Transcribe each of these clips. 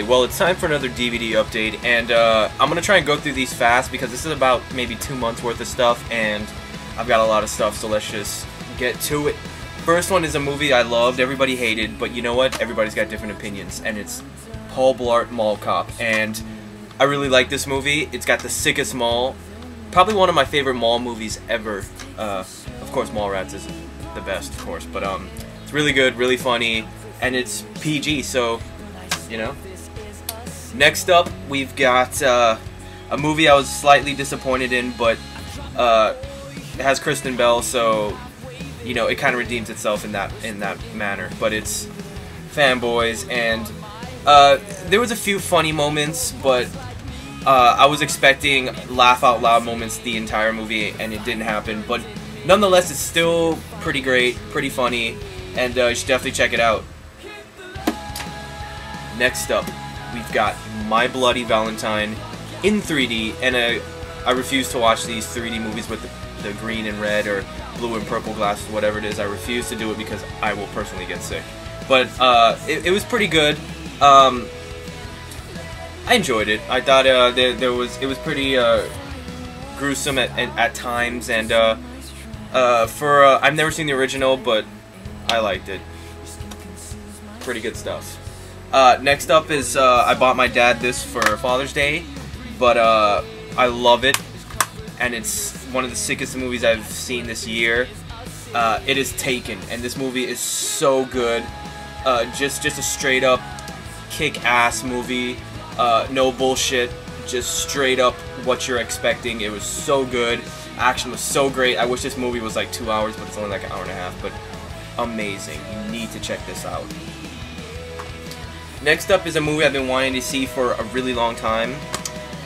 Okay, well, it's time for another DVD update, and I'm gonna try and go through these fast because this is about maybe 2 months worth of stuff, and I've got a lot of stuff, so let's just get to it. First one is a movie I loved, everybody hated, but you know what? Everybody's got different opinions, and it's Paul Blart Mall Cop, and I really like this movie. It's got the sickest mall, probably one of my favorite mall movies ever. Of course, Mallrats is the best, of course, but it's really good, really funny, and it's PG, so, you know. Next up, we've got a movie I was slightly disappointed in, but it has Kristen Bell, so, you know, it kind of redeems itself in that manner. But it's Fanboys, and there was a few funny moments, but I was expecting laugh out loud moments the entire movie, and it didn't happen. But nonetheless, it's still pretty great, pretty funny, and you should definitely check it out. Next up, we've got My Bloody Valentine in 3D, and I refuse to watch these 3D movies with the green and red or blue and purple glasses, whatever it is. I refuse to do it because I will personally get sick. But it was pretty good. I enjoyed it. I thought it was pretty gruesome at times, and I've never seen the original, but I liked it. Pretty good stuff. Next up is I bought my dad this for Father's Day, but I love it, and it's one of the sickest movies I've seen this year. It is Taken, and this movie is so good. Just a straight up kick-ass movie. No bullshit, just straight up what you're expecting. It was so good. Action was so great. I wish this movie was like 2 hours, but it's only like an hour and a half. But amazing. You need to check this out. Next up is a movie I've been wanting to see for a really long time,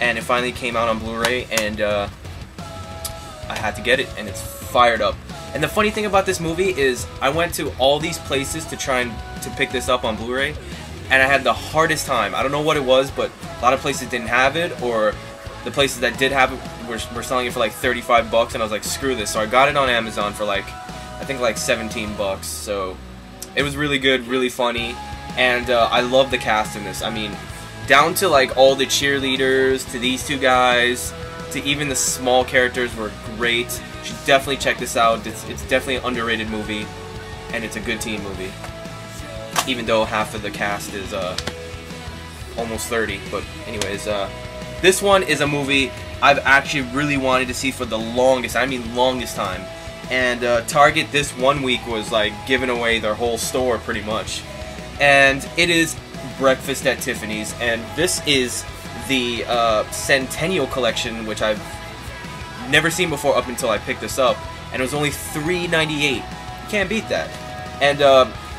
and it finally came out on Blu-ray, and I had to get it, and it's fired up. And the funny thing about this movie is I went to all these places to try and pick this up on Blu-ray, and I had the hardest time. I don't know what it was, but a lot of places didn't have it, or the places that did have it were selling it for like 35 bucks, and I was like, screw this. So I got it on Amazon for like, I think like 17 bucks. So it was really good, really funny, and I love the cast in this. I mean, down to like all the cheerleaders, to these two guys, to even the small characters were great. You should definitely check this out. It's definitely an underrated movie, and it's a good teen movie. Even though half of the cast is almost 30. But anyways, this one is a movie I've actually really wanted to see for the longest, I mean longest time. And Target this 1 week was like giving away their whole store pretty much. And it is Breakfast at Tiffany's, and this is the Centennial Collection, which I've never seen before up until I picked this up, and it was only $3.98. You can't beat that. And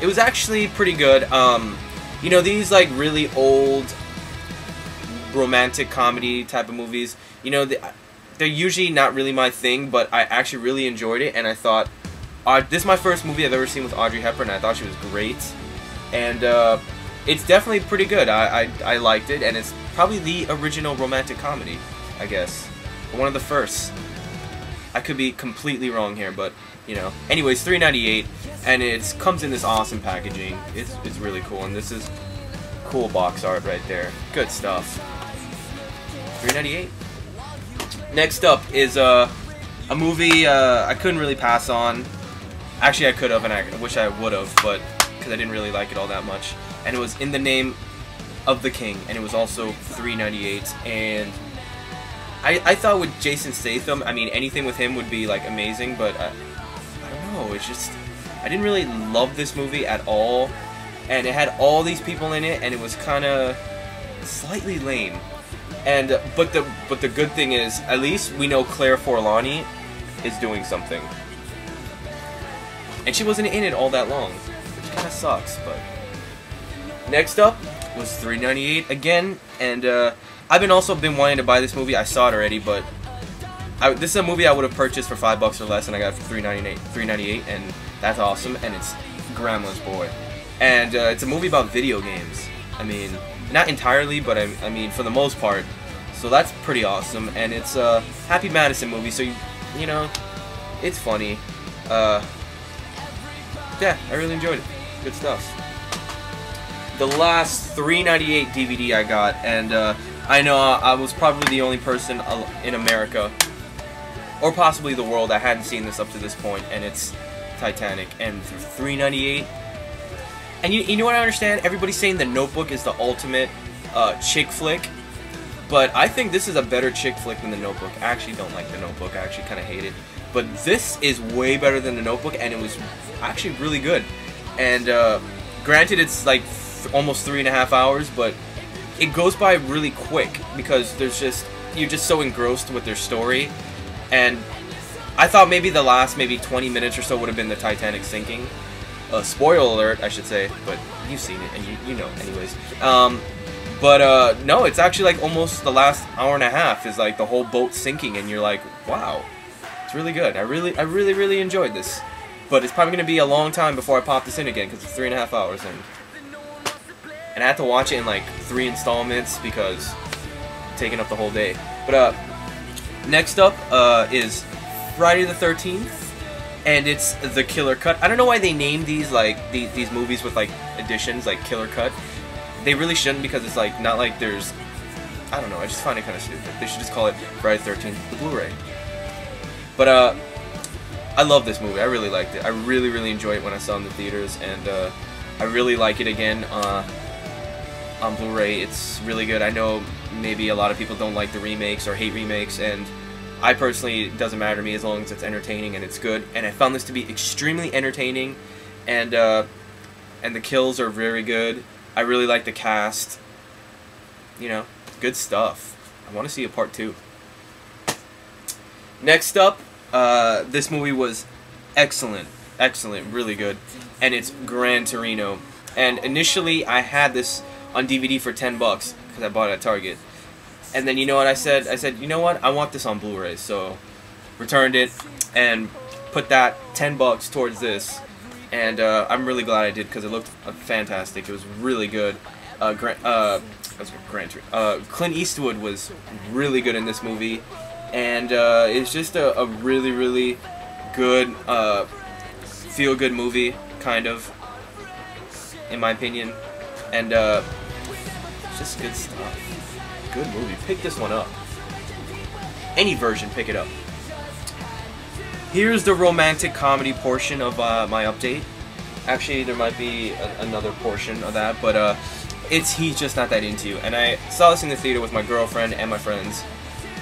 it was actually pretty good. You know, these like really old romantic comedy type of movies, you know, they're usually not really my thing, but I actually really enjoyed it, and I thought, this is my first movie I've ever seen with Audrey Hepburn, and I thought she was great. And it's definitely pretty good. I liked it, and it's probably the original romantic comedy, I guess. One of the first. I could be completely wrong here, but, you know. Anyways, $3.98, and it comes in this awesome packaging. It's really cool, and this is cool box art right there. Good stuff. $3.98. Next up is a movie I couldn't really pass on. Actually, I could have, and I wish I would have, but because I didn't really like it all that much. And it was In the Name of the King, and it was also $3.98. And I thought with Jason Statham, I mean, anything with him would be like amazing, but I don't know. It's just, I didn't really love this movie at all, and it had all these people in it, and it was kind of slightly lame. And but the good thing is, at least we know Claire Forlani is doing something, and she wasn't in it all that long, which kind of sucks. But next up was $3.98 again, and I've also been wanting to buy this movie. I saw it already, but this is a movie I would have purchased for $5 or less, and I got it for $3.98, and that's awesome. And it's Grandma's Boy, and it's a movie about video games. I mean, not entirely, but I mean for the most part. So that's pretty awesome, and it's a Happy Madison movie, so you know, it's funny. Yeah, I really enjoyed it. Good stuff. the last $3.98 DVD I got, and I know I was probably the only person in America, or possibly the world, that hadn't seen this up to this point, and it's Titanic. And for $3.98, and you know what I understand? Everybody's saying The Notebook is the ultimate chick flick, but I think this is a better chick flick than The Notebook. I actually don't like The Notebook. I actually kind of hate it. But this is way better than The Notebook, and it was actually really good. And granted, it's like almost 3.5 hours, but it goes by really quick because you're just so engrossed with their story. And I thought maybe the last 20 minutes or so would have been the Titanic sinking. Spoiler alert, I should say, but you've seen it and you know anyways. But no, it's actually like almost the last hour and a half is like the whole boat sinking, and you're like, wow, it's really good. I really enjoyed this. But it's probably going to be a long time before I pop this in again because it's 3.5 hours, and I had to watch it in like 3 installments because it's taking up the whole day. But next up is Friday the 13th, and it's the Killer Cut. I don't know why they named these like these movies with like editions like Killer Cut. They really shouldn't, because it's like not like there's, I don't know, I just find it kind of stupid. They should just call it Friday the 13th, the Blu-ray. But I love this movie. I really liked it. I really enjoyed it when I saw it in the theaters, and I really like it again on Blu-ray. It's really good. I know maybe a lot of people don't like the remakes or hate remakes, and I personally, it doesn't matter to me as long as it's entertaining and it's good. And I found this to be extremely entertaining, and the kills are very good. I really like the cast. You know, good stuff. I want to see a part 2. Next up, this movie was excellent, really good, and it's Gran Torino. And initially, I had this on DVD for $10 because I bought it at Target. And then you know what I said? I said, you know what? I want this on Blu-ray. So, returned it and put that $10 towards this. And I'm really glad I did because it looked fantastic. It was really good. Clint Eastwood was really good in this movie. And it's just a really good feel-good movie, kind of, in my opinion. And it's just good stuff. Good movie. Pick this one up. Any version, pick it up. Here's the romantic comedy portion of my update. Actually, there might be another portion of that, but he's just not that into you. And I saw this in the theater with my girlfriend and my friends,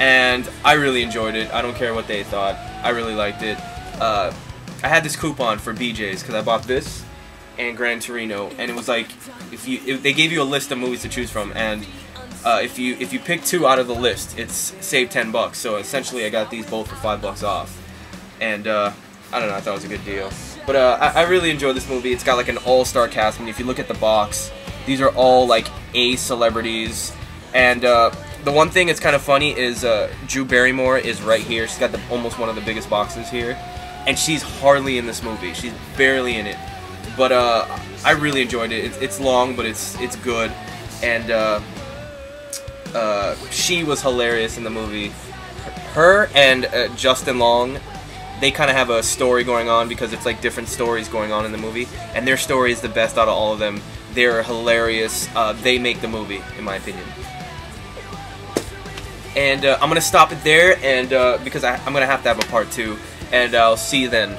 and I really enjoyed it. I don't care what they thought. I really liked it. I had this coupon for BJ's because I bought this and Gran Torino, and it was like if they gave you a list of movies to choose from, and if you pick 2 out of the list, it's save $10. So essentially, I got these both for $5 off, and I don't know, I thought it was a good deal. But I really enjoyed this movie. It's got like an all-star cast. I mean, if you look at the box, these are all like A celebrities, and the one thing that's kind of funny is Drew Barrymore is right here. She's got almost one of the biggest boxes here, and she's hardly in this movie. She's barely in it. But I really enjoyed it. It's long, but it's good, and she was hilarious in the movie. Her and Justin Long, they kind of have a story going on because it's like different stories going on in the movie, and their story is the best out of all of them. They're hilarious. They make the movie, in my opinion. And I'm gonna stop it there, and because I'm gonna have to have a part 2, and I'll see you then.